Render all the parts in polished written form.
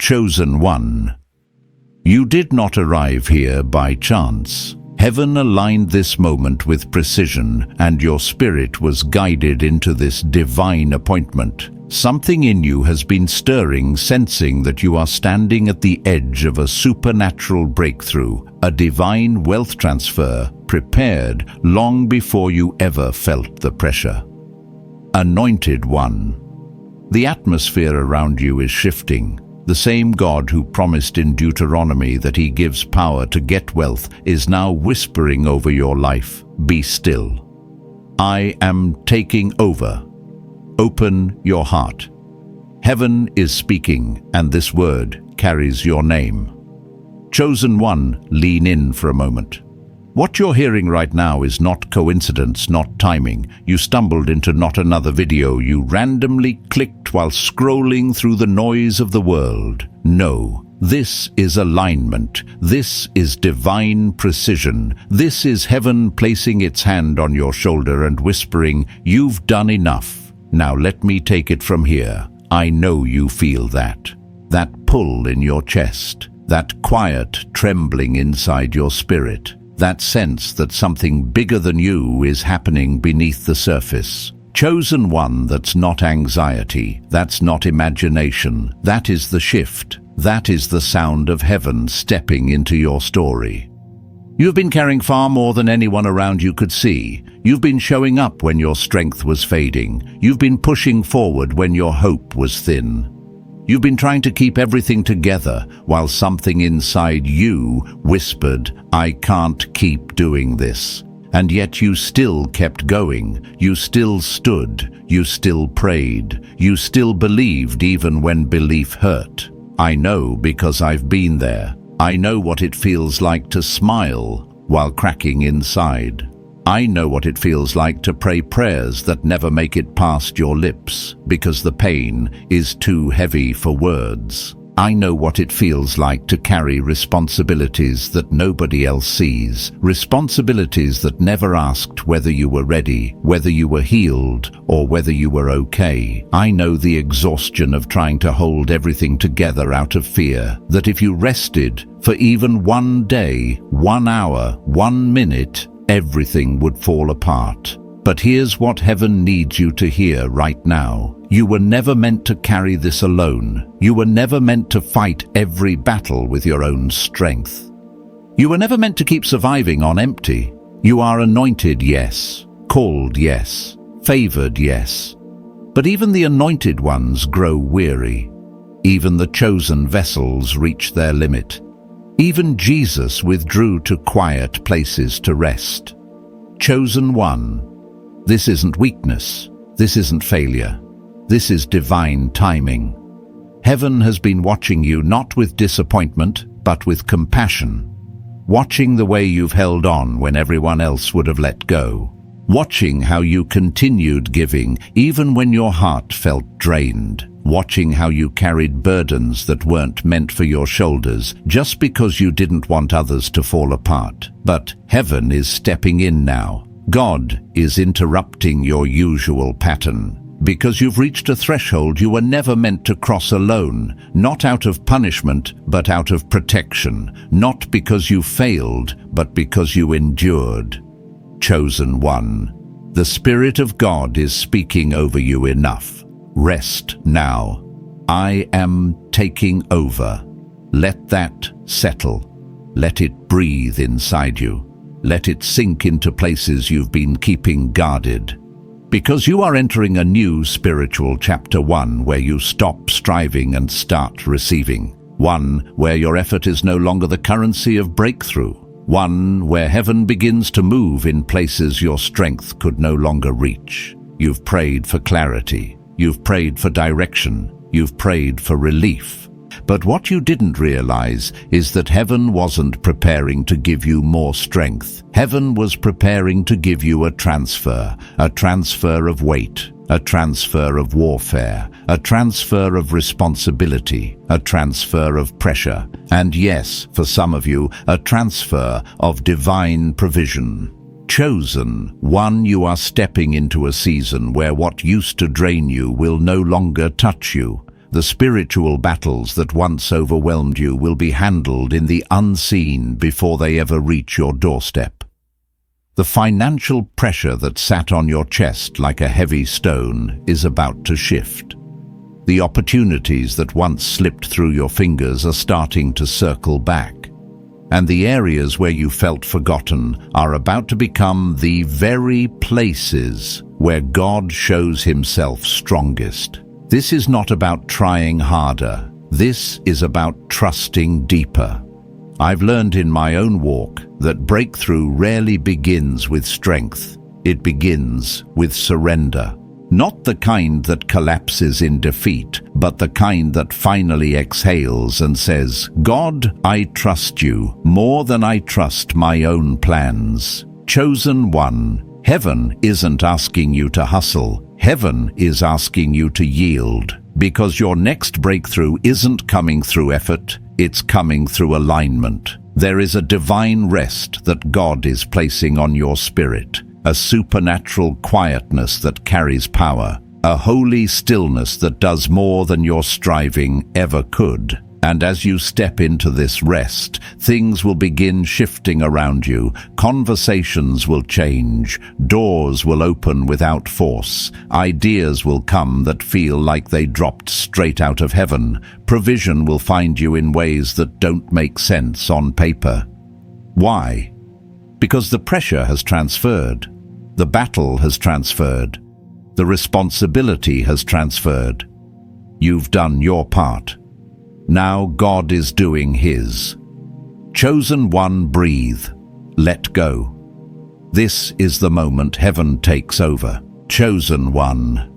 chosen one. You did not arrive here by chance. Heaven aligned this moment with precision, and your spirit was guided into this divine appointment. Something in you has been stirring, sensing that you are standing at the edge of a supernatural breakthrough, a divine wealth transfer, prepared long before you ever felt the pressure. Anointed one. The atmosphere around you is shifting. The same God who promised in Deuteronomy that he gives power to get wealth is now whispering over your life, "Be still. I am taking over." Open your heart. Heaven is speaking, and this word carries your name. Chosen one, lean in for a moment. What you're hearing right now is not coincidence, not timing. You stumbled into not another video you randomly clicked while scrolling through the noise of the world. No, this is alignment. This is divine precision. This is heaven placing its hand on your shoulder and whispering, "You've done enough. Now let me take it from here." I know you feel that. That pull in your chest. That quiet trembling inside your spirit. That sense that something bigger than you is happening beneath the surface. Chosen one, that's not anxiety. That's not imagination. That is the shift. That is the sound of heaven stepping into your story. You've been carrying far more than anyone around you could see. You've been showing up when your strength was fading. You've been pushing forward when your hope was thin. You've been trying to keep everything together while something inside you whispered, "I can't keep doing this." And yet you still kept going. You still stood. You still prayed. You still believed even when belief hurt. I know because I've been there. I know what it feels like to smile while cracking inside. I know what it feels like to pray prayers that never make it past your lips because the pain is too heavy for words. I know what it feels like to carry responsibilities that nobody else sees, responsibilities that never asked whether you were ready, whether you were healed, or whether you were okay. I know the exhaustion of trying to hold everything together out of fear, that if you rested for even one day, 1 hour, 1 minute, everything would fall apart. But here's what heaven needs you to hear right now. You were never meant to carry this alone. You were never meant to fight every battle with your own strength. You were never meant to keep surviving on empty. You are anointed, yes. Called, yes. Favored, yes. But even the anointed ones grow weary. Even the chosen vessels reach their limit. Even Jesus withdrew to quiet places to rest. Chosen one. This isn't weakness. This isn't failure. This is divine timing. Heaven has been watching you not with disappointment, but with compassion. Watching the way you've held on when everyone else would have let go. Watching how you continued giving even when your heart felt drained. Watching how you carried burdens that weren't meant for your shoulders just because you didn't want others to fall apart. But heaven is stepping in now. God is interrupting your usual pattern. Because you've reached a threshold you were never meant to cross alone, not out of punishment, but out of protection, not because you failed, but because you endured. Chosen one, the Spirit of God is speaking over you enough. Rest now. I am taking over. Let that settle. Let it breathe inside you. Let it sink into places you've been keeping guarded. Because you are entering a new spiritual chapter, one where you stop striving and start receiving. One where your effort is no longer the currency of breakthrough. One where heaven begins to move in places your strength could no longer reach. You've prayed for clarity. You've prayed for direction. You've prayed for relief. But what you didn't realize is that heaven wasn't preparing to give you more strength. Heaven was preparing to give you a transfer of weight, a transfer of warfare, a transfer of responsibility, a transfer of pressure, and yes, for some of you, a transfer of divine provision. Chosen one, you are stepping into a season where what used to drain you will no longer touch you. The spiritual battles that once overwhelmed you will be handled in the unseen before they ever reach your doorstep. The financial pressure that sat on your chest like a heavy stone is about to shift. The opportunities that once slipped through your fingers are starting to circle back. And the areas where you felt forgotten are about to become the very places where God shows himself strongest. This is not about trying harder. This is about trusting deeper. I've learned in my own walk that breakthrough rarely begins with strength. It begins with surrender. Not the kind that collapses in defeat, but the kind that finally exhales and says, God, I trust you more than I trust my own plans. Chosen one, heaven isn't asking you to hustle. Heaven is asking you to yield, because your next breakthrough isn't coming through effort, it's coming through alignment. There is a divine rest that God is placing on your spirit. A supernatural quietness that carries power, a holy stillness that does more than your striving ever could. And as you step into this rest, things will begin shifting around you, conversations will change, doors will open without force, ideas will come that feel like they dropped straight out of heaven, provision will find you in ways that don't make sense on paper. Why? Because the pressure has transferred. The battle has transferred. The responsibility has transferred. You've done your part. Now God is doing his. Chosen one, breathe. Let go. This is the moment heaven takes over. Chosen one.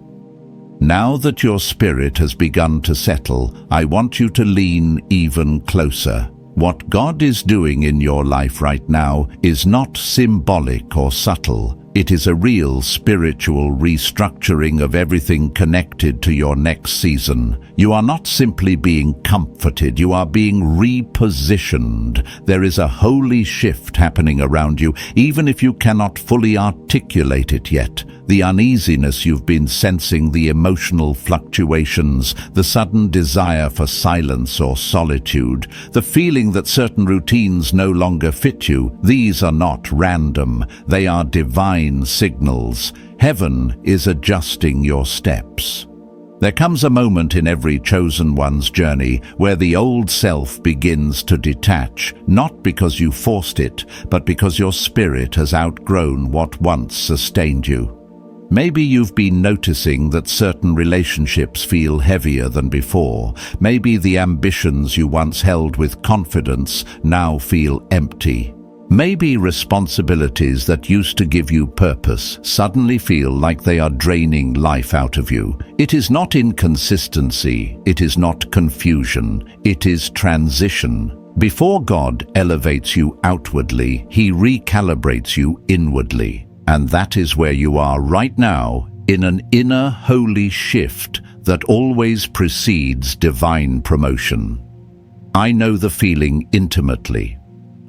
Now that your spirit has begun to settle, I want you to lean even closer. What God is doing in your life right now is not symbolic or subtle. It is a real spiritual restructuring of everything connected to your next season. You are not simply being comforted, you are being repositioned. There is a holy shift happening around you, even if you cannot fully articulate it yet. The uneasiness you've been sensing, the emotional fluctuations, the sudden desire for silence or solitude, the feeling that certain routines no longer fit you, these are not random, they are divine signals. Heaven is adjusting your steps. There comes a moment in every chosen one's journey where the old self begins to detach, not because you forced it, but because your spirit has outgrown what once sustained you. Maybe you've been noticing that certain relationships feel heavier than before. Maybe the ambitions you once held with confidence now feel empty. Maybe responsibilities that used to give you purpose suddenly feel like they are draining life out of you. It is not inconsistency, it is not confusion, it is transition. Before God elevates you outwardly, he recalibrates you inwardly. And that is where you are right now, in an inner holy shift that always precedes divine promotion. I know the feeling intimately.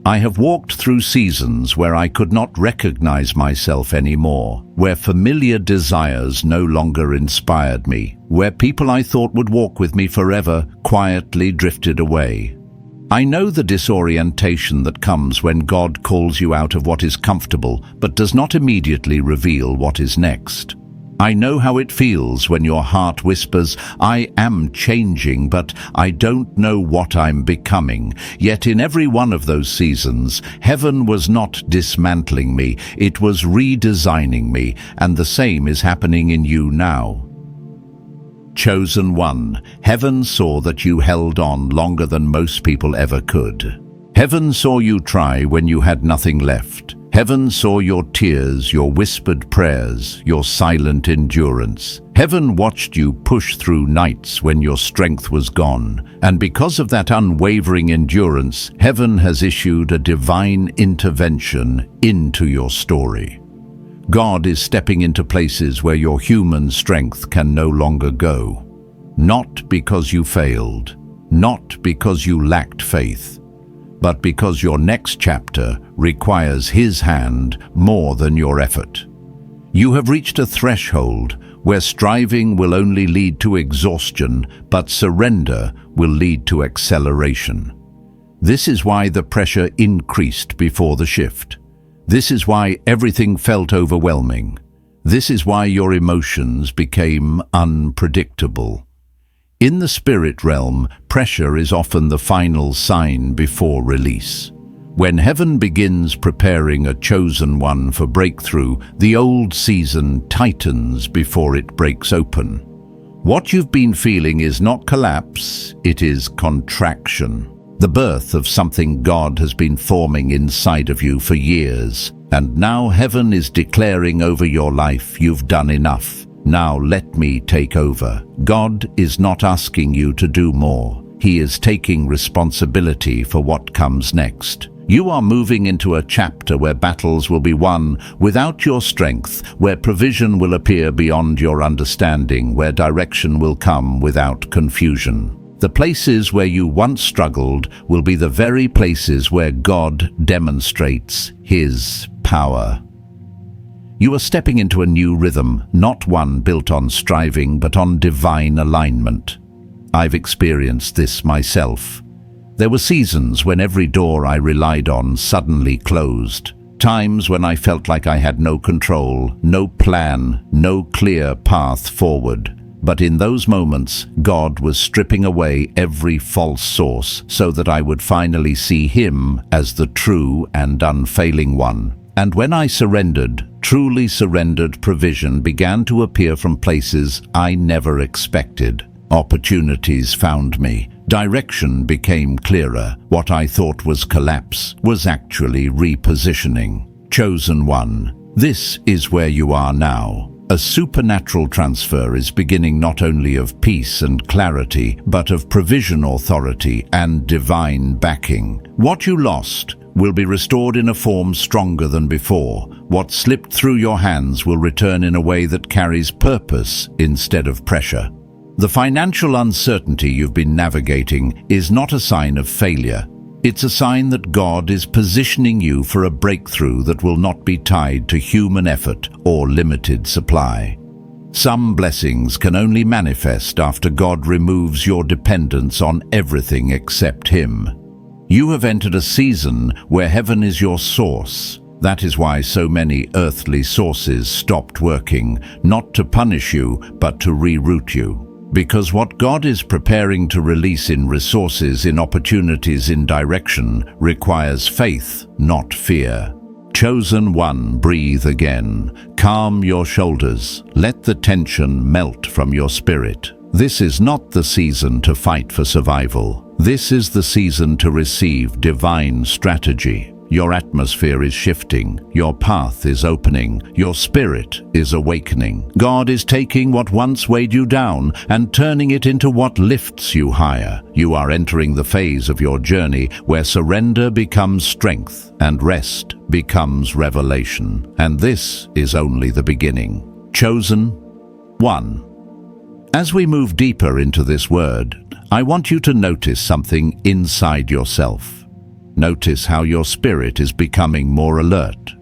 I have walked through seasons where I could not recognize myself anymore, where familiar desires no longer inspired me, where people I thought would walk with me forever quietly drifted away. I know the disorientation that comes when God calls you out of what is comfortable but does not immediately reveal what is next. I know how it feels when your heart whispers, I am changing, but I don't know what I'm becoming. Yet in every one of those seasons, heaven was not dismantling me, it was redesigning me, and the same is happening in you now. Chosen one, heaven saw that you held on longer than most people ever could. Heaven saw you try when you had nothing left. Heaven saw your tears, your whispered prayers, your silent endurance. Heaven watched you push through nights when your strength was gone. And because of that unwavering endurance, heaven has issued a divine intervention into your story. God is stepping into places where your human strength can no longer go. Not because you failed, not because you lacked faith, but because your next chapter requires His hand more than your effort. You have reached a threshold where striving will only lead to exhaustion, but surrender will lead to acceleration. This is why the pressure increased before the shift. This is why everything felt overwhelming. This is why your emotions became unpredictable. In the spirit realm, pressure is often the final sign before release. When heaven begins preparing a chosen one for breakthrough, the old season tightens before it breaks open. What you've been feeling is not collapse, it is contraction. The birth of something God has been forming inside of you for years, and now heaven is declaring over your life, you've done enough. Now let me take over. God is not asking you to do more. He is taking responsibility for what comes next. You are moving into a chapter where battles will be won without your strength, where provision will appear beyond your understanding, where direction will come without confusion. The places where you once struggled will be the very places where God demonstrates His power. You are stepping into a new rhythm, not one built on striving, but on divine alignment. I've experienced this myself. There were seasons when every door I relied on suddenly closed. Times when I felt like I had no control, no plan, no clear path forward. But in those moments, God was stripping away every false source so that I would finally see Him as the true and unfailing one. And when I surrendered, truly surrendered, provision began to appear from places I never expected. Opportunities found me. Direction became clearer. What I thought was collapse was actually repositioning. Chosen one, this is where you are now. A supernatural transfer is beginning, not only of peace and clarity, but of provision, authority, and divine backing. What you lost will be restored in a form stronger than before. What slipped through your hands will return in a way that carries purpose instead of pressure. The financial uncertainty you've been navigating is not a sign of failure. It's a sign that God is positioning you for a breakthrough that will not be tied to human effort or limited supply. Some blessings can only manifest after God removes your dependence on everything except Him. You have entered a season where heaven is your source. That is why so many earthly sources stopped working, not to punish you, but to reroute you. Because what God is preparing to release in resources, in opportunities, in direction, requires faith, not fear. Chosen one, breathe again. Calm your shoulders. Let the tension melt from your spirit. This is not the season to fight for survival. This is the season to receive divine strategy. Your atmosphere is shifting, your path is opening, your spirit is awakening. God is taking what once weighed you down and turning it into what lifts you higher. You are entering the phase of your journey where surrender becomes strength and rest becomes revelation. And this is only the beginning. Chosen one. As we move deeper into this word, I want you to notice something inside yourself. Notice how your spirit is becoming more alert.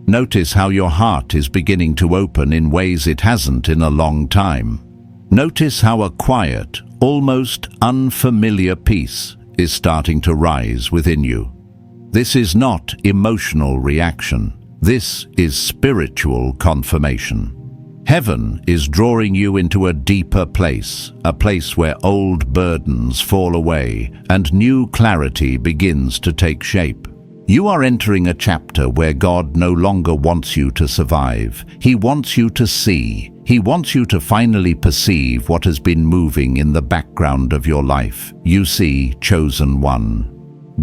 Notice how your heart is beginning to open in ways it hasn't in a long time. Notice how a quiet, almost unfamiliar peace is starting to rise within you. This is not emotional reaction. This is spiritual confirmation. Heaven is drawing you into a deeper place, a place where old burdens fall away and new clarity begins to take shape. You are entering a chapter where God no longer wants you to survive. He wants you to see. He wants you to finally perceive what has been moving in the background of your life. You see, chosen one.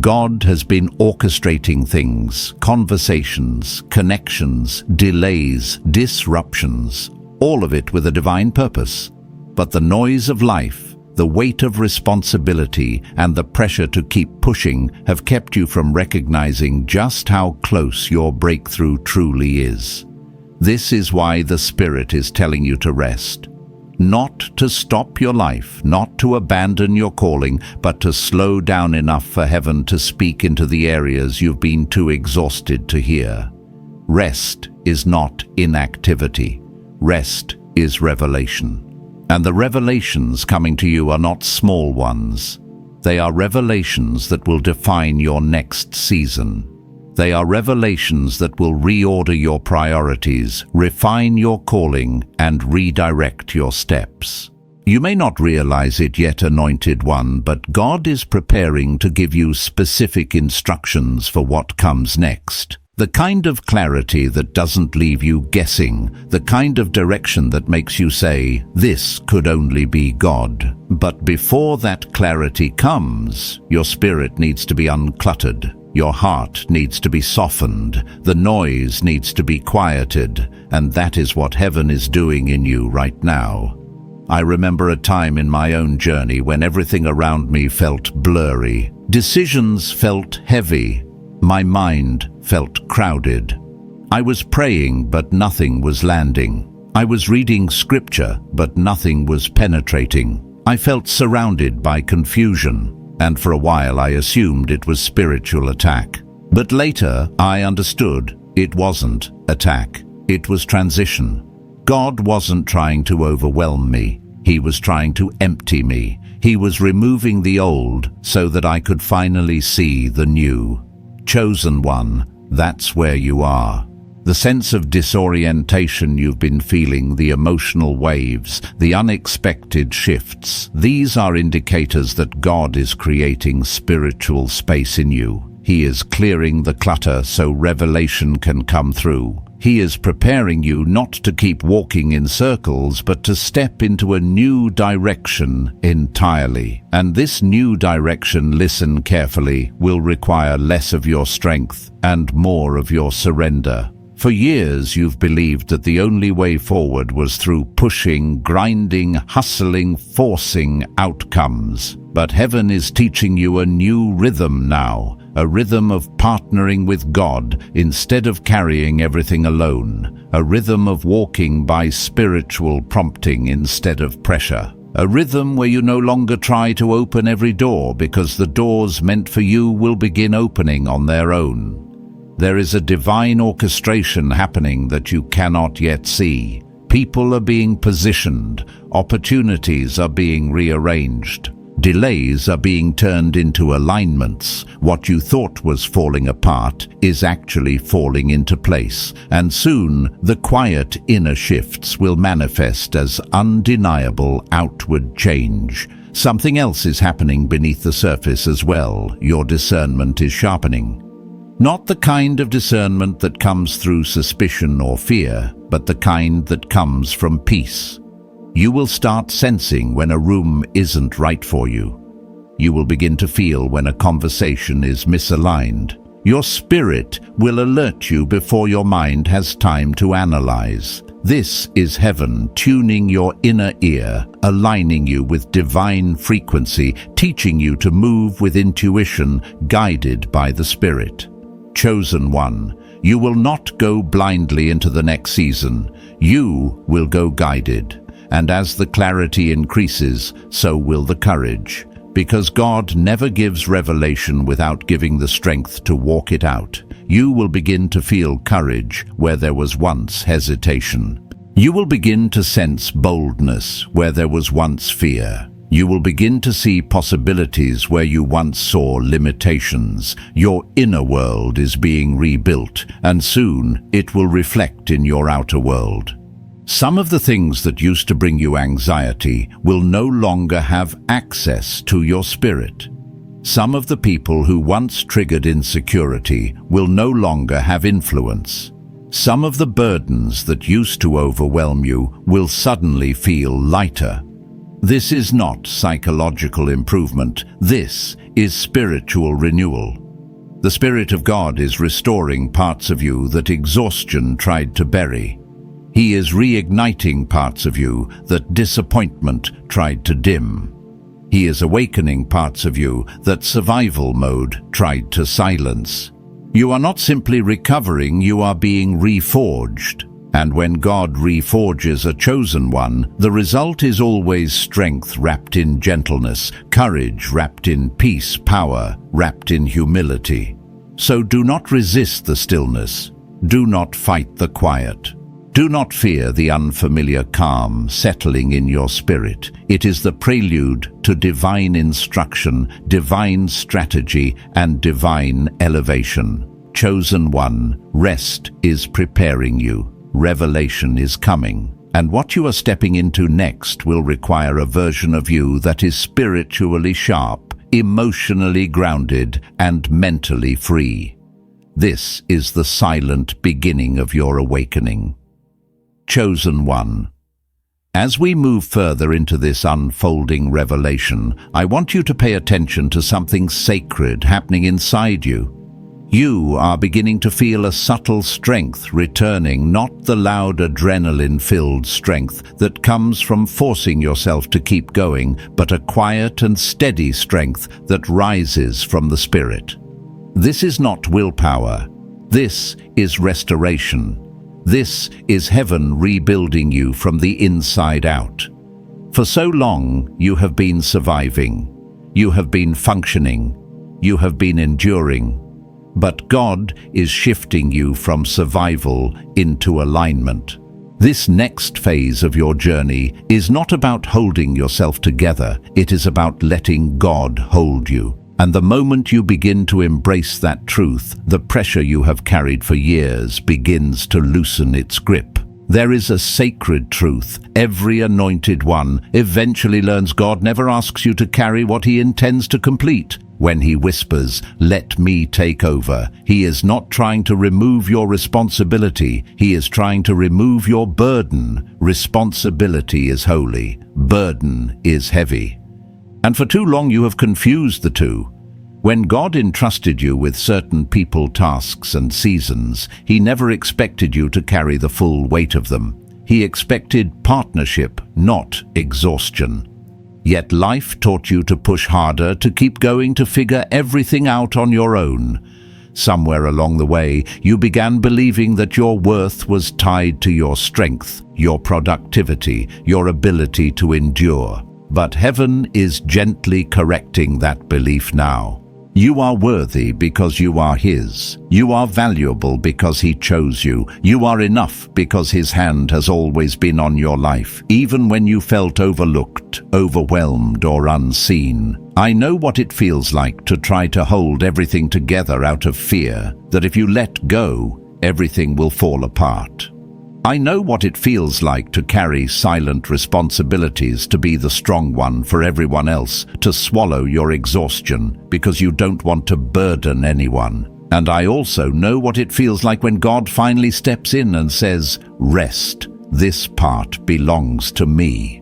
God has been orchestrating things, conversations, connections, delays, disruptions, all of it with a divine purpose. But the noise of life, the weight of responsibility, and the pressure to keep pushing have kept you from recognizing just how close your breakthrough truly is. This is why the Spirit is telling you to rest. Not to stop your life, not to abandon your calling, but to slow down enough for heaven to speak into the areas you've been too exhausted to hear. Rest is not inactivity. Rest is revelation. And the revelations coming to you are not small ones. They are revelations that will define your next season. They are revelations that will reorder your priorities, refine your calling, and redirect your steps. You may not realize it yet, Anointed One, but God is preparing to give you specific instructions for what comes next. The kind of clarity that doesn't leave you guessing, the kind of direction that makes you say, "This could only be God." But before that clarity comes, your spirit needs to be uncluttered. Your heart needs to be softened. The noise needs to be quieted. And that is what heaven is doing in you right now. I remember a time in my own journey when everything around me felt blurry. Decisions felt heavy. My mind felt crowded. I was praying, but nothing was landing. I was reading scripture, but nothing was penetrating. I felt surrounded by confusion, and for a while I assumed it was spiritual attack. But later I understood it wasn't attack. It was transition. God wasn't trying to overwhelm me. He was trying to empty me. He was removing the old so that I could finally see the new. Chosen One, that's where you are. The sense of disorientation you've been feeling, the emotional waves, the unexpected shifts, these are indicators that God is creating spiritual space in you. He is clearing the clutter so revelation can come through. He is preparing you not to keep walking in circles, but to step into a new direction entirely. And this new direction, listen carefully, will require less of your strength and more of your surrender. For years you've believed that the only way forward was through pushing, grinding, hustling, forcing outcomes. But heaven is teaching you a new rhythm now, a rhythm of partnering with God instead of carrying everything alone, a rhythm of walking by spiritual prompting instead of pressure, a rhythm where you no longer try to open every door because the doors meant for you will begin opening on their own. There is a divine orchestration happening that you cannot yet see. People are being positioned, opportunities are being rearranged. Delays are being turned into alignments. What you thought was falling apart is actually falling into place. And soon, the quiet inner shifts will manifest as undeniable outward change. Something else is happening beneath the surface as well. Your discernment is sharpening. Not the kind of discernment that comes through suspicion or fear, but the kind that comes from peace. You will start sensing when a room isn't right for you. You will begin to feel when a conversation is misaligned. Your spirit will alert you before your mind has time to analyze. This is heaven tuning your inner ear, aligning you with divine frequency, teaching you to move with intuition, guided by the Spirit. Chosen One, you will not go blindly into the next season. You will go guided. And as the clarity increases, so will the courage. Because God never gives revelation without giving the strength to walk it out. You will begin to feel courage where there was once hesitation. You will begin to sense boldness where there was once fear. You will begin to see possibilities where you once saw limitations. Your inner world is being rebuilt, and soon it will reflect in your outer world. Some of the things that used to bring you anxiety will no longer have access to your spirit. Some of the people who once triggered insecurity will no longer have influence. Some of the burdens that used to overwhelm you will suddenly feel lighter. This is not psychological improvement. This is spiritual renewal. The Spirit of God is restoring parts of you that exhaustion tried to bury. He is reigniting parts of you that disappointment tried to dim. He is awakening parts of you that survival mode tried to silence. You are not simply recovering, you are being reforged. And when God reforges a chosen one, the result is always strength wrapped in gentleness, courage wrapped in peace, power wrapped in humility. So do not resist the stillness. Do not fight the quiet. Do not fear the unfamiliar calm settling in your spirit. It is the prelude to divine instruction, divine strategy, and divine elevation. Chosen one, rest is preparing you. Revelation is coming. And what you are stepping into next will require a version of you that is spiritually sharp, emotionally grounded, and mentally free. This is the silent beginning of your awakening. Chosen one. As we move further into this unfolding revelation, I want you to pay attention to something sacred happening inside you. You are beginning to feel a subtle strength returning, not the loud adrenaline-filled strength that comes from forcing yourself to keep going, but a quiet and steady strength that rises from the spirit. This is not willpower. This is restoration. This is heaven rebuilding you from the inside out. For so long, you have been surviving. You have been functioning. You have been enduring. But God is shifting you from survival into alignment. This next phase of your journey is not about holding yourself together. It is about letting God hold you. And the moment you begin to embrace that truth, the pressure you have carried for years begins to loosen its grip. There is a sacred truth. Every anointed one eventually learns God never asks you to carry what he intends to complete. When he whispers, "Let me take over," he is not trying to remove your responsibility. He is trying to remove your burden. Responsibility is holy. Burden is heavy. And for too long you have confused the two. When God entrusted you with certain people, tasks, and seasons, he never expected you to carry the full weight of them. He expected partnership, not exhaustion. Yet life taught you to push harder, to keep going, to figure everything out on your own. Somewhere along the way, you began believing that your worth was tied to your strength, your productivity, your ability to endure. But heaven is gently correcting that belief now. You are worthy because you are his. You are valuable because he chose you. You are enough because his hand has always been on your life, even when you felt overlooked, overwhelmed, or unseen. I know what it feels like to try to hold everything together out of fear, that if you let go, everything will fall apart. I know what it feels like to carry silent responsibilities, to be the strong one for everyone else, to swallow your exhaustion because you don't want to burden anyone. And I also know what it feels like when God finally steps in and says, "Rest, this part belongs to me."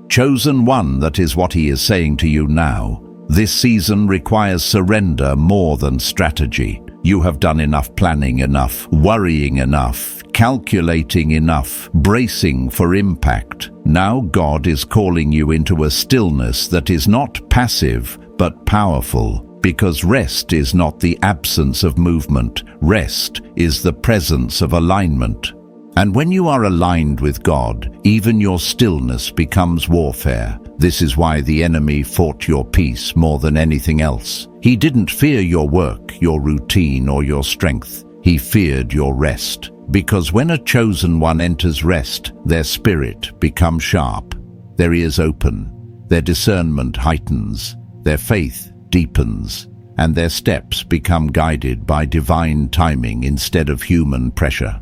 Chosen one, that is what he is saying to you now. This season requires surrender more than strategy. You have done enough planning, enough worrying, enough calculating, enough bracing for impact. Now God is calling you into a stillness that is not passive but powerful, because rest is not the absence of movement. Rest is the presence of alignment. And when you are aligned with God, even your stillness becomes warfare. This is why the enemy fought your peace more than anything else. He didn't fear your work, your routine, or your strength. He feared your rest. Because when a chosen one enters rest, their spirit becomes sharp, their ears open, their discernment heightens, their faith deepens, and their steps become guided by divine timing instead of human pressure.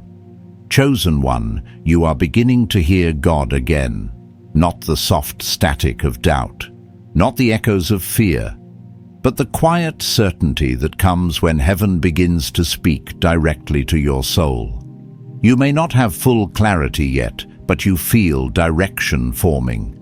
Chosen one, you are beginning to hear God again, not the soft static of doubt, not the echoes of fear, but the quiet certainty that comes when heaven begins to speak directly to your soul. You may not have full clarity yet, but you feel direction forming.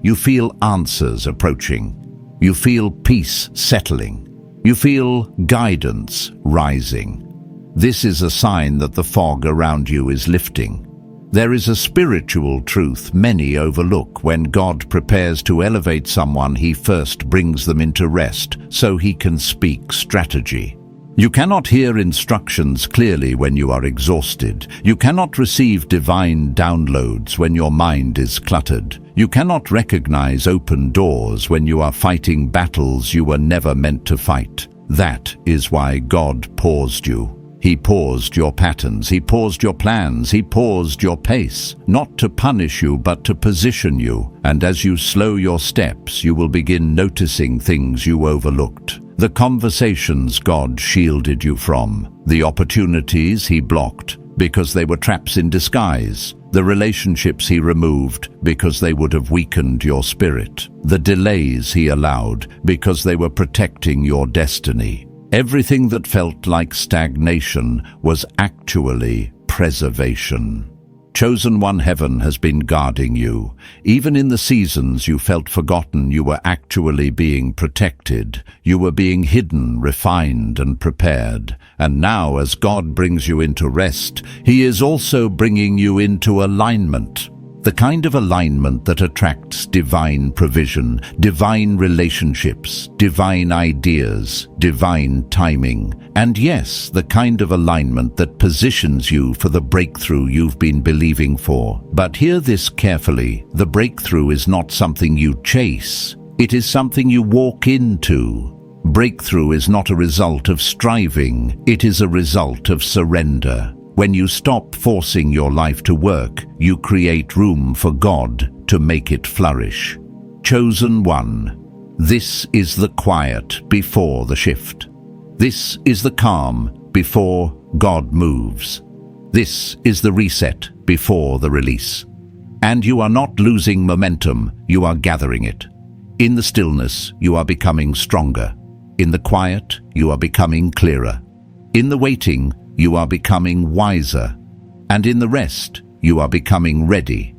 You feel answers approaching. You feel peace settling. You feel guidance rising. This is a sign that the fog around you is lifting. There is a spiritual truth many overlook. When God prepares to elevate someone, he first brings them into rest so he can speak strategy. You cannot hear instructions clearly when you are exhausted. You cannot receive divine downloads when your mind is cluttered. You cannot recognize open doors when you are fighting battles you were never meant to fight. That is why God paused you. He paused your patterns, he paused your plans, he paused your pace, not to punish you but to position you. And as you slow your steps, you will begin noticing things you overlooked. The conversations God shielded you from, the opportunities he blocked because they were traps in disguise, the relationships he removed because they would have weakened your spirit, the delays he allowed because they were protecting your destiny. Everything that felt like stagnation was actually preservation. Chosen One, heaven has been guarding you. Even in the seasons you felt forgotten, you were actually being protected. You were being hidden, refined, and prepared. And now, as God brings you into rest, He is also bringing you into alignment. The kind of alignment that attracts divine provision, divine relationships, divine ideas, divine timing. And yes, the kind of alignment that positions you for the breakthrough you've been believing for. But hear this carefully, the breakthrough is not something you chase. It is something you walk into. Breakthrough is not a result of striving, it is a result of surrender. When you stop forcing your life to work, you create room for God to make it flourish. Chosen One, this is the quiet before the shift. This is the calm before God moves. This is the reset before the release. And you are not losing momentum, you are gathering it. In the stillness, you are becoming stronger. In the quiet, you are becoming clearer. In the waiting, you are becoming wiser, and in the rest, you are becoming ready.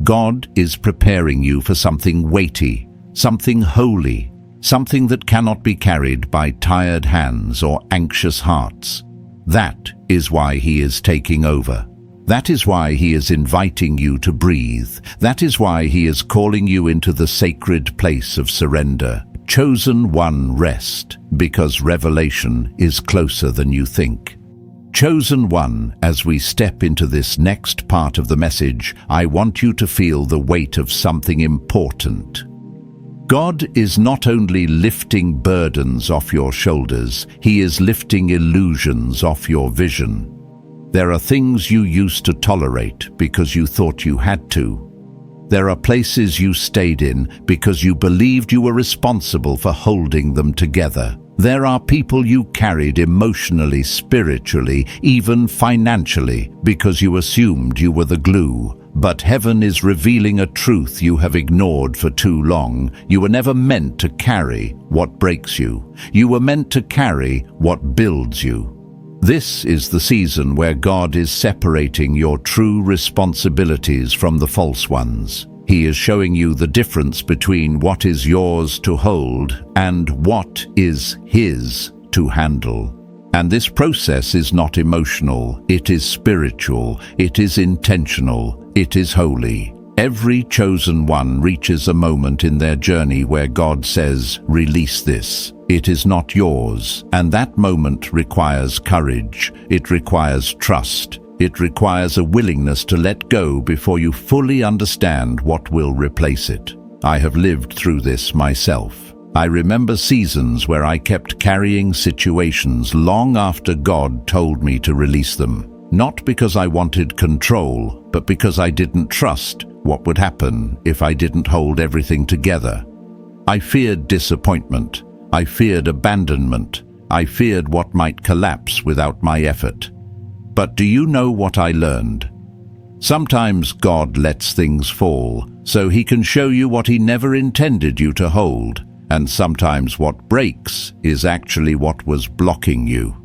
God is preparing you for something weighty, something holy, something that cannot be carried by tired hands or anxious hearts. That is why He is taking over. That is why He is inviting you to breathe. That is why He is calling you into the sacred place of surrender. Chosen One, rest, because revelation is closer than you think. Chosen One, as we step into this next part of the message, I want you to feel the weight of something important. God is not only lifting burdens off your shoulders, He is lifting illusions off your vision. There are things you used to tolerate because you thought you had to. There are places you stayed in because you believed you were responsible for holding them together. There are people you carried emotionally, spiritually, even financially, because you assumed you were the glue. But heaven is revealing a truth you have ignored for too long. You were never meant to carry what breaks you. You were meant to carry what builds you. This is the season where God is separating your true responsibilities from the false ones. He is showing you the difference between what is yours to hold and what is His to handle. And this process is not emotional, it is spiritual, it is intentional, it is holy. Every chosen one reaches a moment in their journey where God says, "Release this. It is not yours." And that moment requires courage, it requires trust. It requires a willingness to let go before you fully understand what will replace it. I have lived through this myself. I remember seasons where I kept carrying situations long after God told me to release them. Not because I wanted control, but because I didn't trust what would happen if I didn't hold everything together. I feared disappointment. I feared abandonment. I feared what might collapse without my effort. But do you know what I learned? Sometimes God lets things fall so He can show you what He never intended you to hold, and sometimes what breaks is actually what was blocking you.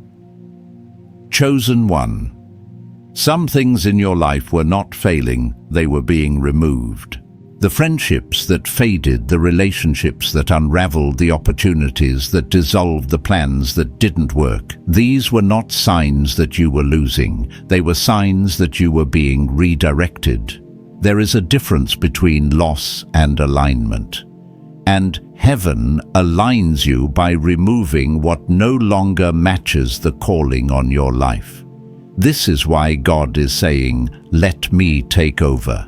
Chosen One. Some things in your life were not failing, they were being removed. The friendships that faded, the relationships that unraveled, the opportunities that dissolved, the plans that didn't work. These were not signs that you were losing. They were signs that you were being redirected. There is a difference between loss and alignment. And heaven aligns you by removing what no longer matches the calling on your life. This is why God is saying, "Let me take over."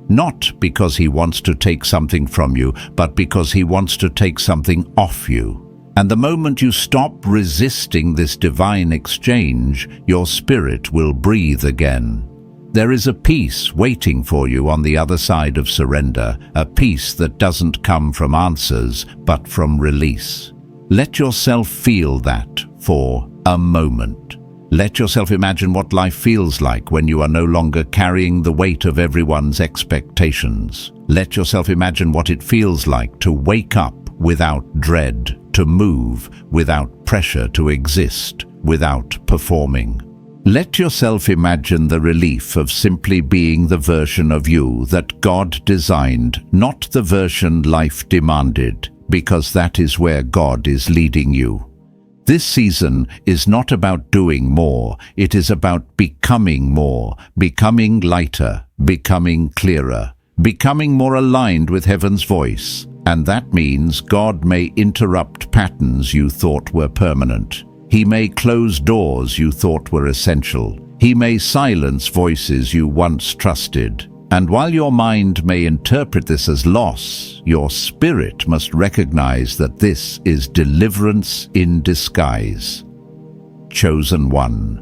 Not because He wants to take something from you, but because He wants to take something off you. And the moment you stop resisting this divine exchange, your spirit will breathe again. There is a peace waiting for you on the other side of surrender, a peace that doesn't come from answers, but from release. Let yourself feel that for a moment. Let yourself imagine what life feels like when you are no longer carrying the weight of everyone's expectations. Let yourself imagine what it feels like to wake up without dread, to move without pressure, to exist without performing. Let yourself imagine the relief of simply being the version of you that God designed, not the version life demanded, because that is where God is leading you. This season is not about doing more, it is about becoming more, becoming lighter, becoming clearer, becoming more aligned with heaven's voice. And that means God may interrupt patterns you thought were permanent. He may close doors you thought were essential. He may silence voices you once trusted. And while your mind may interpret this as loss, your spirit must recognize that this is deliverance in disguise. Chosen one.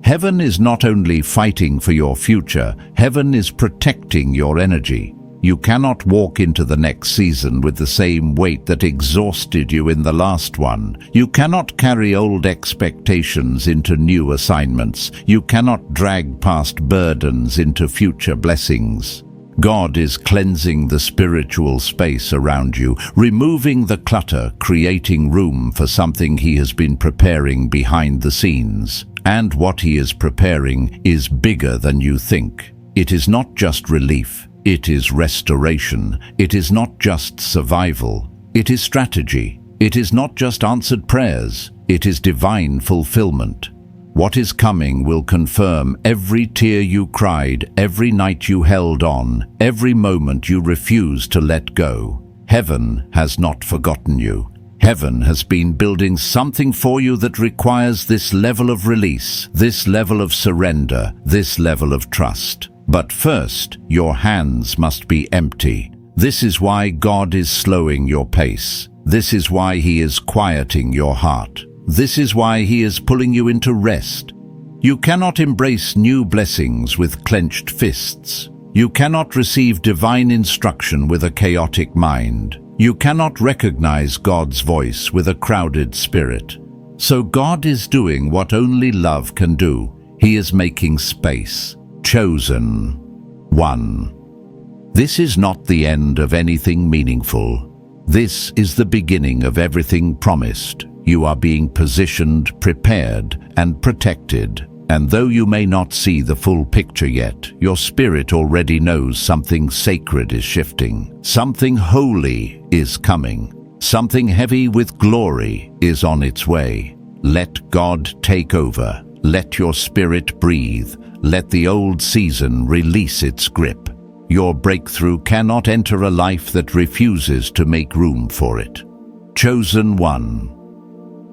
Heaven is not only fighting for your future, heaven is protecting your energy. You cannot walk into the next season with the same weight that exhausted you in the last one. You cannot carry old expectations into new assignments. You cannot drag past burdens into future blessings. God is cleansing the spiritual space around you, removing the clutter, creating room for something He has been preparing behind the scenes. And what He is preparing is bigger than you think. It is not just relief. It is restoration. It is not just survival. It is strategy. It is not just answered prayers. It is divine fulfillment. What is coming will confirm every tear you cried, every night you held on, every moment you refused to let go. Heaven has not forgotten you. Heaven has been building something for you that requires this level of release, this level of surrender, this level of trust. But first, your hands must be empty. This is why God is slowing your pace. This is why He is quieting your heart. This is why He is pulling you into rest. You cannot embrace new blessings with clenched fists. You cannot receive divine instruction with a chaotic mind. You cannot recognize God's voice with a crowded spirit. So God is doing what only love can do. He is making space. Chosen one. This is not the end of anything meaningful. This is the beginning of everything promised. You are being positioned, prepared, and protected. And though you may not see the full picture yet, your spirit already knows something sacred is shifting. Something holy is coming. Something heavy with glory is on its way. Let God take over. Let your spirit breathe. Let the old season release its grip. Your breakthrough cannot enter a life that refuses to make room for it. Chosen one.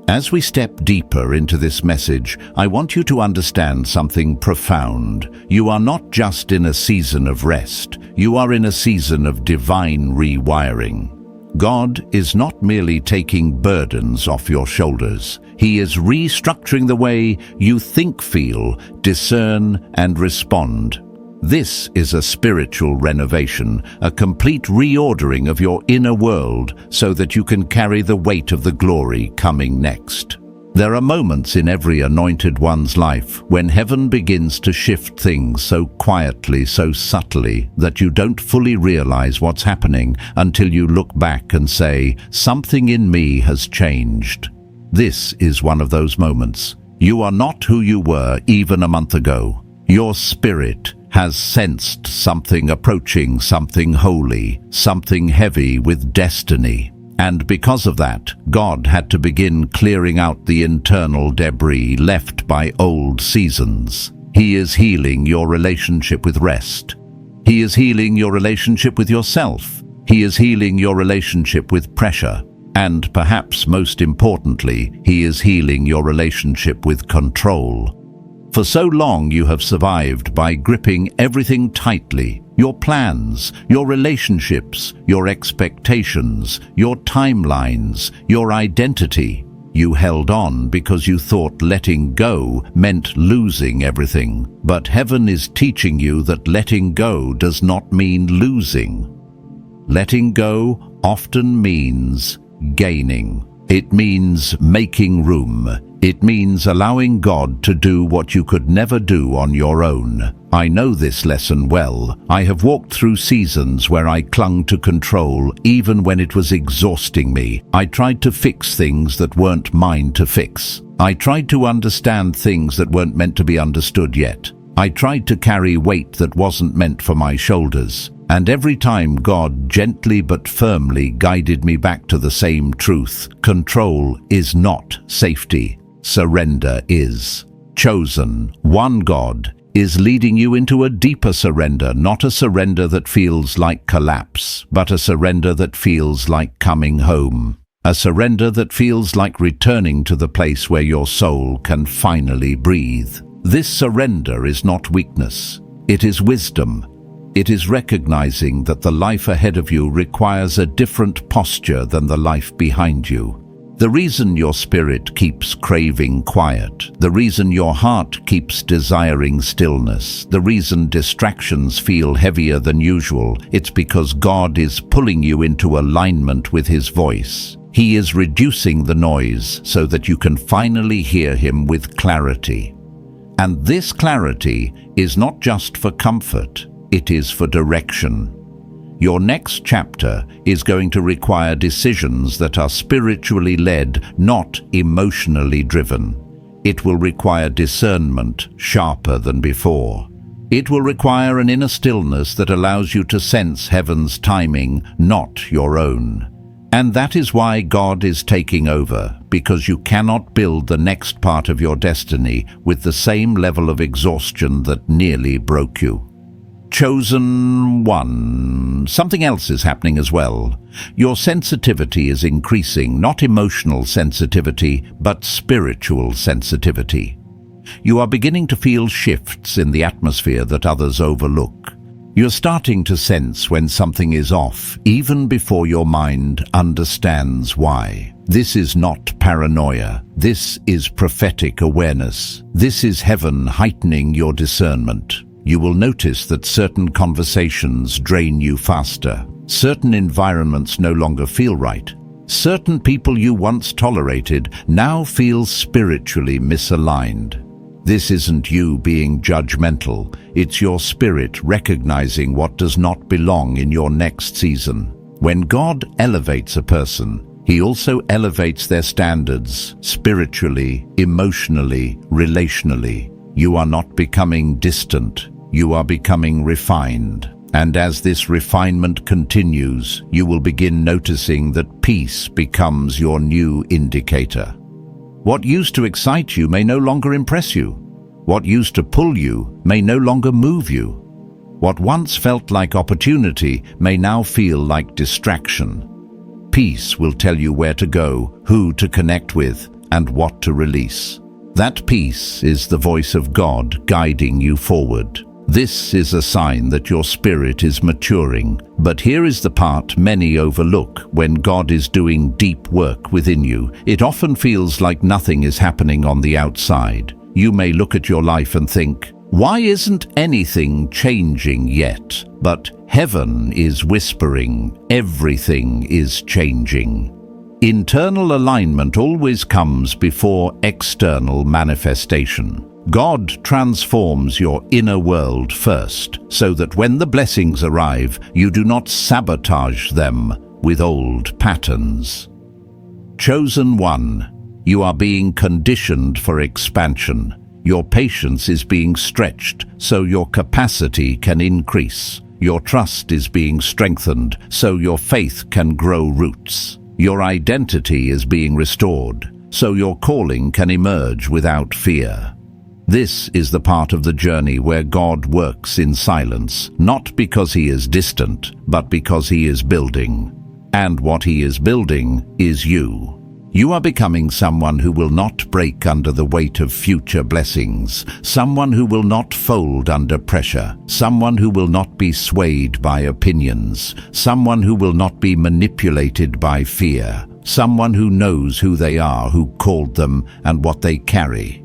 As we step deeper into this message, I want you to understand something profound. You are not just in a season of rest. You are in a season of divine rewiring. God is not merely taking burdens off your shoulders. He is restructuring the way you think, feel, discern, and respond. This is a spiritual renovation, a complete reordering of your inner world so that you can carry the weight of the glory coming next. There are moments in every anointed one's life when heaven begins to shift things so quietly, so subtly, that you don't fully realize what's happening until you look back and say, "Something in me has changed." This is one of those moments. You are not who you were even a month ago. Your spirit has sensed something approaching, something holy, something heavy with destiny. And because of that, God had to begin clearing out the internal debris left by old seasons. He is healing your relationship with rest. He is healing your relationship with yourself. He is healing your relationship with pressure. And perhaps most importantly, He is healing your relationship with control. For so long you have survived by gripping everything tightly. your plans, your relationships, your expectations, your timelines, your identity. You held on because you thought letting go meant losing everything. But heaven is teaching you that letting go does not mean losing. Letting go often means gaining. It means making room. It means allowing God to do what you could never do on your own. I know this lesson well. I have walked through seasons where I clung to control even when it was exhausting me. I tried to fix things that weren't mine to fix. I tried to understand things that weren't meant to be understood yet. I tried to carry weight that wasn't meant for my shoulders. And every time God gently but firmly guided me back to the same truth. Control is not safety. Surrender is. Chosen, one God, is leading you into a deeper surrender, not a surrender that feels like collapse, but a surrender that feels like coming home. A surrender that feels like returning to the place where your soul can finally breathe. This surrender is not weakness. It is wisdom. It is recognizing that the life ahead of you requires a different posture than the life behind you. The reason your spirit keeps craving quiet, the reason your heart keeps desiring stillness, the reason distractions feel heavier than usual, it's because God is pulling you into alignment with His voice. He is reducing the noise so that you can finally hear Him with clarity. And this clarity is not just for comfort, it is for direction. Your next chapter is going to require decisions that are spiritually led, not emotionally driven. It will require discernment sharper than before. It will require an inner stillness that allows you to sense heaven's timing, not your own. And that is why God is taking over, because you cannot build the next part of your destiny with the same level of exhaustion that nearly broke you. Chosen one. Something else is happening as well. Your sensitivity is increasing, not emotional sensitivity, but spiritual sensitivity. You are beginning to feel shifts in the atmosphere that others overlook. You're starting to sense when something is off, even before your mind understands why. This is not paranoia. This is prophetic awareness. This is heaven heightening your discernment. You will notice that certain conversations drain you faster. Certain environments no longer feel right. Certain people you once tolerated now feel spiritually misaligned. This isn't you being judgmental. It's your spirit recognizing what does not belong in your next season. When God elevates a person, He also elevates their standards, spiritually, emotionally, relationally. You are not becoming distant, you are becoming refined. And as this refinement continues, you will begin noticing that peace becomes your new indicator. What used to excite you may no longer impress you. What used to pull you may no longer move you. What once felt like opportunity may now feel like distraction. Peace will tell you where to go, who to connect with, and what to release. That peace is the voice of God guiding you forward. This is a sign that your spirit is maturing. But here is the part many overlook. When God is doing deep work within you, it often feels like nothing is happening on the outside. You may look at your life and think, why isn't anything changing yet? But heaven is whispering, everything is changing. Internal alignment always comes before external manifestation. God transforms your inner world first, so that when the blessings arrive, you do not sabotage them with old patterns. Chosen one, you are being conditioned for expansion. Your patience is being stretched so your capacity can increase. Your trust is being strengthened so your faith can grow roots. Your identity is being restored so your calling can emerge without fear. This is the part of the journey where God works in silence, not because He is distant, but because He is building. And what He is building is you. You are becoming someone who will not break under the weight of future blessings, someone who will not fold under pressure, someone who will not be swayed by opinions, someone who will not be manipulated by fear, someone who knows who they are, who called them, and what they carry.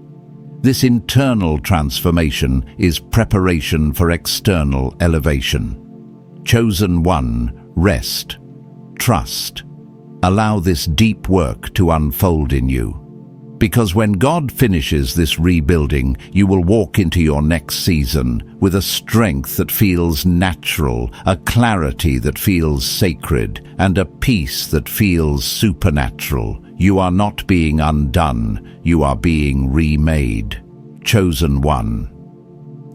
This internal transformation is preparation for external elevation. Chosen one, rest, trust. Allow this deep work to unfold in you. Because when God finishes this rebuilding, you will walk into your next season with a strength that feels natural, a clarity that feels sacred, and a peace that feels supernatural. You are not being undone, you are being remade. Chosen one.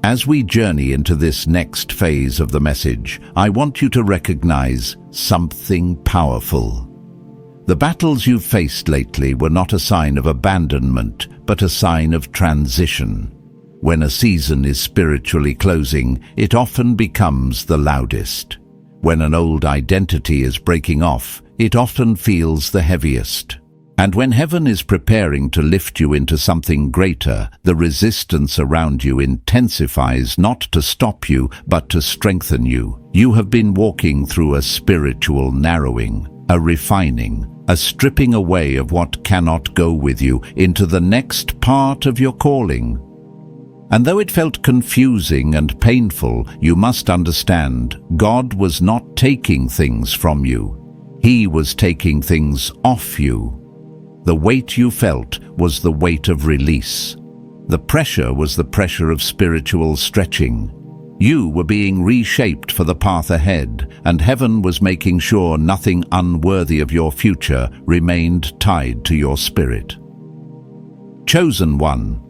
As we journey into this next phase of the message, I want you to recognize something powerful. The battles you've faced lately were not a sign of abandonment, but a sign of transition. When a season is spiritually closing, it often becomes the loudest. When an old identity is breaking off, it often feels the heaviest. And when heaven is preparing to lift you into something greater, the resistance around you intensifies, not to stop you, but to strengthen you. You have been walking through a spiritual narrowing, a refining, a stripping away of what cannot go with you into the next part of your calling. And though it felt confusing and painful, you must understand, God was not taking things from you. He was taking things off you. The weight you felt was the weight of release. The pressure was the pressure of spiritual stretching. You were being reshaped for the path ahead, and heaven was making sure nothing unworthy of your future remained tied to your spirit. Chosen one.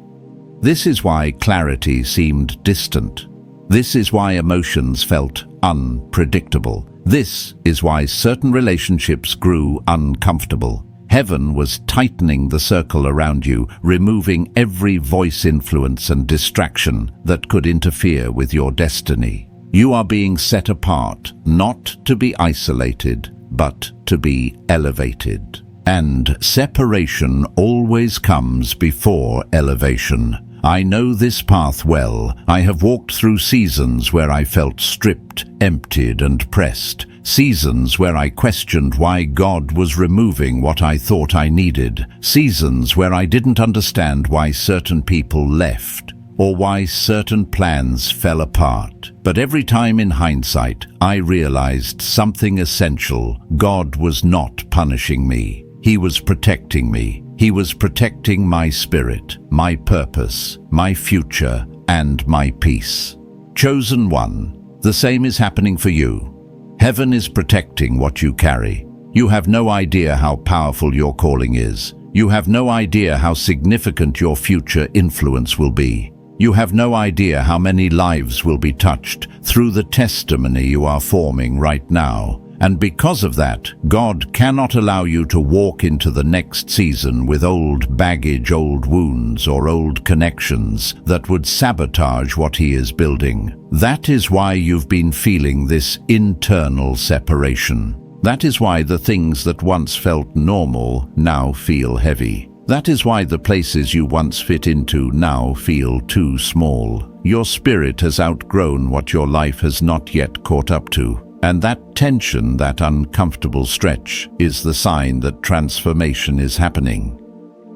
This is why clarity seemed distant. This is why emotions felt unpredictable. This is why certain relationships grew uncomfortable. Heaven was tightening the circle around you, removing every voice influence and distraction that could interfere with your destiny. You are being set apart, not to be isolated, but to be elevated. And separation always comes before elevation. I know this path well. I have walked through seasons where I felt stripped, emptied, and pressed. Seasons where I questioned why God was removing what I thought I needed. Seasons where I didn't understand why certain people left, or why certain plans fell apart. But every time in hindsight, I realized something essential. God was not punishing me. He was protecting me. He was protecting my spirit, my purpose, my future, and my peace. Chosen one, the same is happening for you. Heaven is protecting what you carry. You have no idea how powerful your calling is. You have no idea how significant your future influence will be. You have no idea how many lives will be touched through the testimony you are forming right now. And because of that, God cannot allow you to walk into the next season with old baggage, old wounds, or old connections that would sabotage what He is building. That is why you've been feeling this internal separation. That is why the things that once felt normal now feel heavy. That is why the places you once fit into now feel too small. Your spirit has outgrown what your life has not yet caught up to. And that tension, that uncomfortable stretch, is the sign that transformation is happening.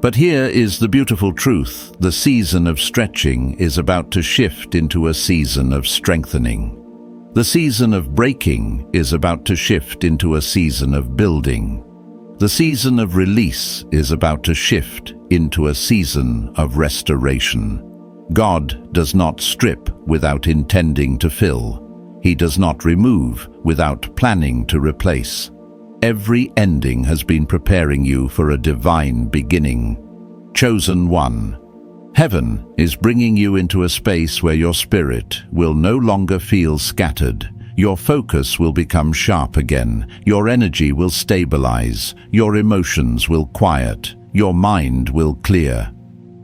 But here is the beautiful truth. The season of stretching is about to shift into a season of strengthening. The season of breaking is about to shift into a season of building. The season of release is about to shift into a season of restoration. God does not strip without intending to fill. He does not remove without planning to replace. Every ending has been preparing you for a divine beginning. Chosen one. Heaven is bringing you into a space where your spirit will no longer feel scattered. Your focus will become sharp again. Your energy will stabilize. Your emotions will quiet. Your mind will clear.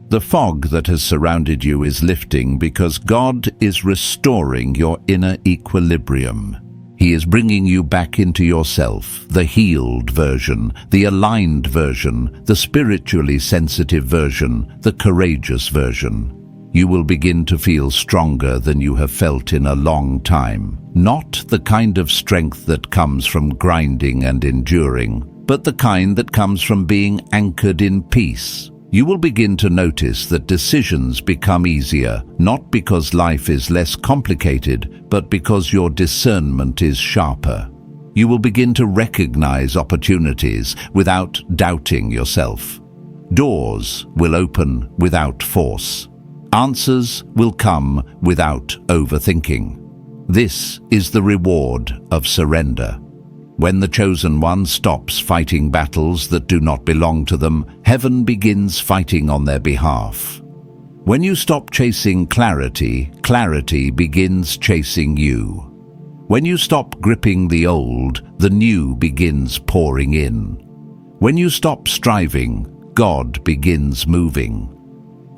The fog that has surrounded you is lifting because God is restoring your inner equilibrium. He is bringing you back into yourself, the healed version, the aligned version, the spiritually sensitive version, the courageous version. You will begin to feel stronger than you have felt in a long time. Not the kind of strength that comes from grinding and enduring, but the kind that comes from being anchored in peace. You will begin to notice that decisions become easier, not because life is less complicated, but because your discernment is sharper. You will begin to recognize opportunities without doubting yourself. Doors will open without force. Answers will come without overthinking. This is the reward of surrender. When the chosen one stops fighting battles that do not belong to them, heaven begins fighting on their behalf. When you stop chasing clarity, clarity begins chasing you. When you stop gripping the old, the new begins pouring in. When you stop striving, God begins moving.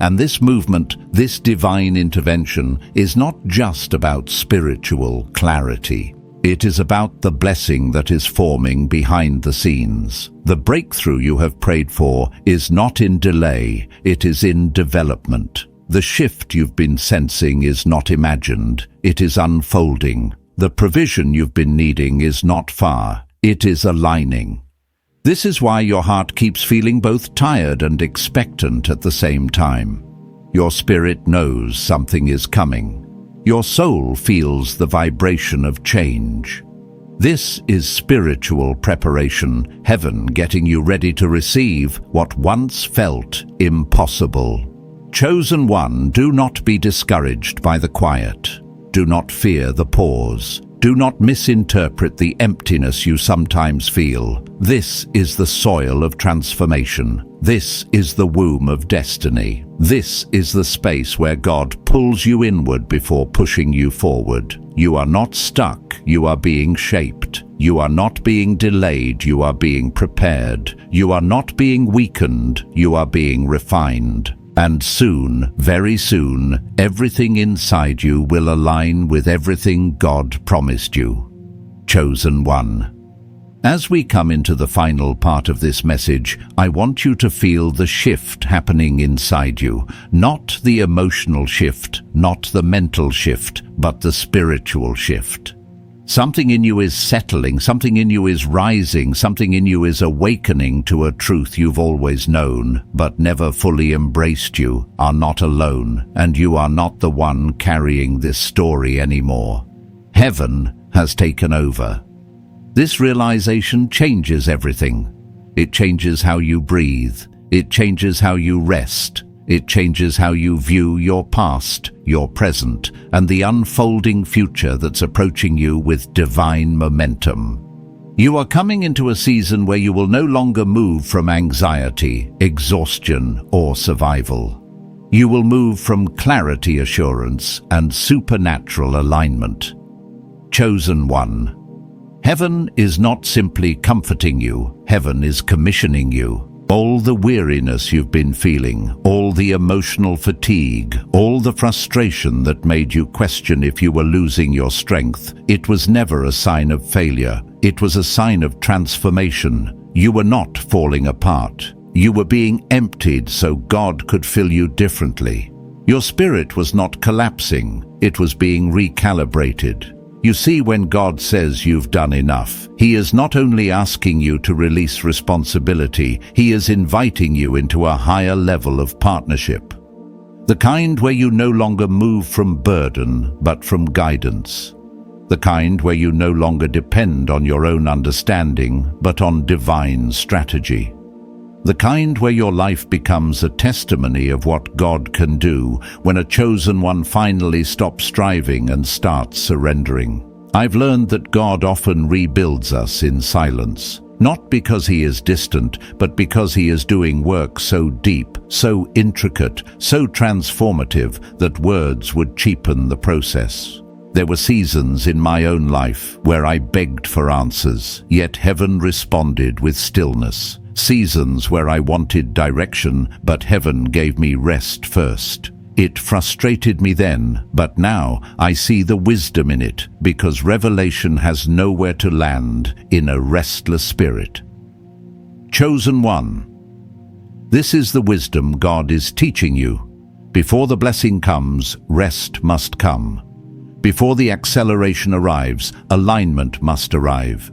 And this movement, this divine intervention, is not just about spiritual clarity. It is about the blessing that is forming behind the scenes. The breakthrough you have prayed for is not in delay, it is in development. The shift you've been sensing is not imagined, it is unfolding. The provision you've been needing is not far, it is aligning. This is why your heart keeps feeling both tired and expectant at the same time. Your spirit knows something is coming. Your soul feels the vibration of change. This is spiritual preparation, heaven getting you ready to receive what once felt impossible. Chosen one, do not be discouraged by the quiet. Do not fear the pause. Do not misinterpret the emptiness you sometimes feel. This is the soil of transformation. This is the womb of destiny. This is the space where God pulls you inward before pushing you forward. You are not stuck, you are being shaped. You are not being delayed, you are being prepared. You are not being weakened, you are being refined. And soon, very soon, everything inside you will align with everything God promised you. Chosen one. As we come into the final part of this message, I want you to feel the shift happening inside you. Not the emotional shift, not the mental shift, but the spiritual shift. Something in you is settling, something in you is rising, something in you is awakening to a truth you've always known, but never fully embraced. You are not alone, and you are not the one carrying this story anymore. Heaven has taken over. This realization changes everything. It changes how you breathe. It changes how you rest. It changes how you view your past, your present, and the unfolding future that's approaching you with divine momentum. You are coming into a season where you will no longer move from anxiety, exhaustion, or survival. You will move from clarity, assurance, and supernatural alignment. Chosen one. Heaven is not simply comforting you, heaven is commissioning you. All the weariness you've been feeling, all the emotional fatigue, all the frustration that made you question if you were losing your strength, it was never a sign of failure. It was a sign of transformation. You were not falling apart. You were being emptied so God could fill you differently. Your spirit was not collapsing. It was being recalibrated. You see, when God says you've done enough, He is not only asking you to release responsibility, He is inviting you into a higher level of partnership. The kind where you no longer move from burden, but from guidance. The kind where you no longer depend on your own understanding, but on divine strategy. The kind where your life becomes a testimony of what God can do when a chosen one finally stops striving and starts surrendering. I've learned that God often rebuilds us in silence, not because He is distant, but because He is doing work so deep, so intricate, so transformative that words would cheapen the process. There were seasons in my own life where I begged for answers, yet heaven responded with stillness. Seasons where I wanted direction, but heaven gave me rest first. It frustrated me then, but now I see the wisdom in it, because revelation has nowhere to land in a restless spirit. Chosen one. This is the wisdom God is teaching you. Before the blessing comes, rest must come. Before the acceleration arrives, alignment must arrive.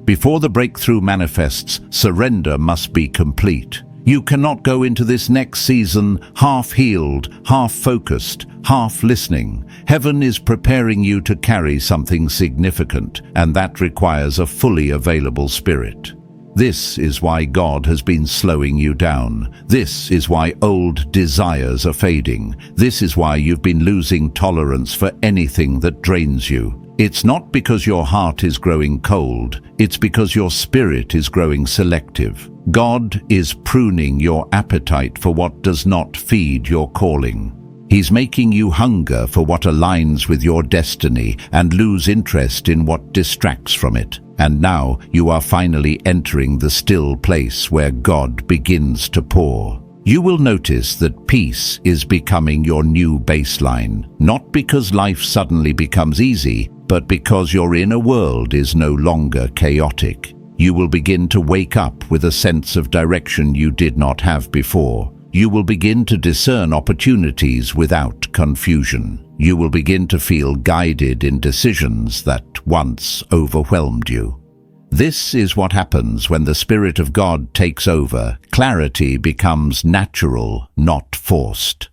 Before the breakthrough manifests, surrender must be complete. You cannot go into this next season half-healed, half-focused, half-listening. Heaven is preparing you to carry something significant, and that requires a fully available spirit. This is why God has been slowing you down. This is why old desires are fading. This is why you've been losing tolerance for anything that drains you. It's not because your heart is growing cold, it's because your spirit is growing selective. God is pruning your appetite for what does not feed your calling. He's making you hunger for what aligns with your destiny and lose interest in what distracts from it. And now you are finally entering the still place where God begins to pour. You will notice that peace is becoming your new baseline, not because life suddenly becomes easy, but because your inner world is no longer chaotic. You will begin to wake up with a sense of direction you did not have before. You will begin to discern opportunities without confusion. You will begin to feel guided in decisions that once overwhelmed you. This is what happens when the Spirit of God takes over. Clarity becomes natural, not forced.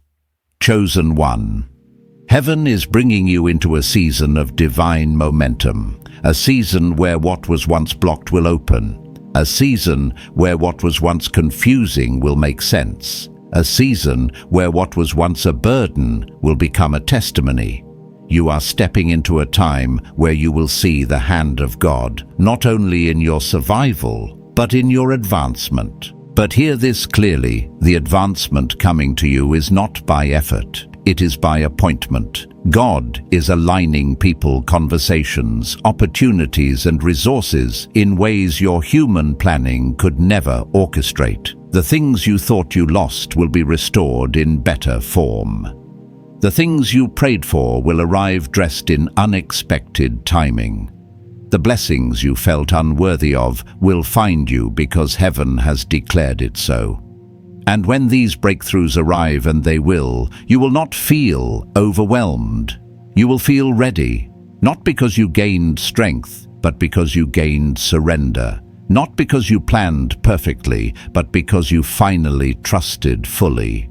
Chosen one. Heaven is bringing you into a season of divine momentum, a season where what was once blocked will open, a season where what was once confusing will make sense, a season where what was once a burden will become a testimony. You are stepping into a time where you will see the hand of God, not only in your survival, but in your advancement. But hear this clearly, the advancement coming to you is not by effort, it is by appointment. God is aligning people, conversations, opportunities, and resources in ways your human planning could never orchestrate. The things you thought you lost will be restored in better form. The things you prayed for will arrive dressed in unexpected timing. The blessings you felt unworthy of will find you because heaven has declared it so. And when these breakthroughs arrive, and they will, you will not feel overwhelmed. You will feel ready, not because you gained strength, but because you gained surrender. Not because you planned perfectly, but because you finally trusted fully.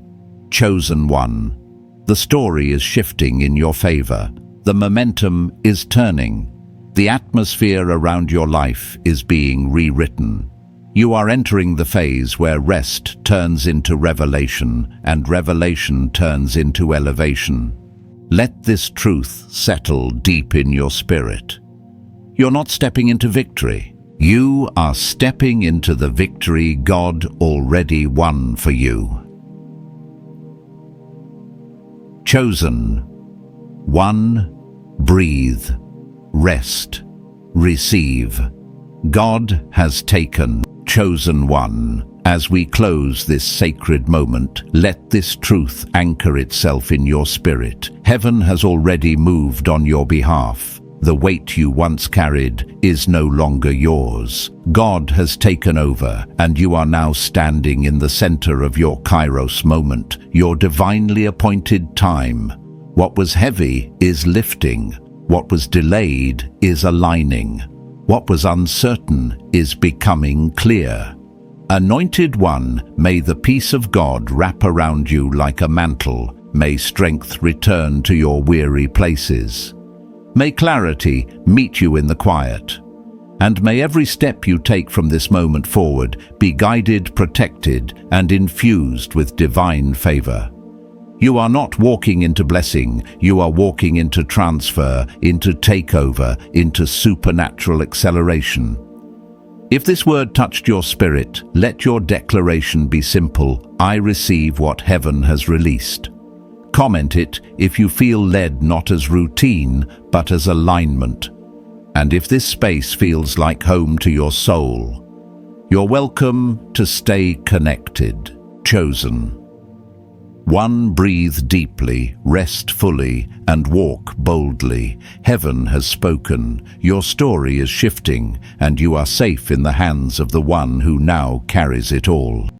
Chosen one. The story is shifting in your favor. The momentum is turning. The atmosphere around your life is being rewritten. You are entering the phase where rest turns into revelation, and revelation turns into elevation. Let this truth settle deep in your spirit. You're not stepping into victory. You are stepping into the victory God already won for you. Chosen. 1. Breathe. Rest. Receive. God has taken. Chosen one. As we close this sacred moment, let this truth anchor itself in your spirit. Heaven has already moved on your behalf. The weight you once carried is no longer yours. God has taken over, and you are now standing in the center of your Kairos moment, your divinely appointed time. What was heavy is lifting. What was delayed is aligning. What was uncertain is becoming clear. Anointed one, may the peace of God wrap around you like a mantle. May strength return to your weary places. May clarity meet you in the quiet. And may every step you take from this moment forward be guided, protected, and infused with divine favor. You are not walking into blessing, you are walking into transfer, into takeover, into supernatural acceleration. If this word touched your spirit, let your declaration be simple: I receive what heaven has released. Comment it if you feel led not as routine, but as alignment. And if this space feels like home to your soul, you're welcome to stay connected. Chosen. 1. Breathe deeply, rest fully, and walk boldly. Heaven has spoken. Your story is shifting, and you are safe in the hands of the one who now carries it all.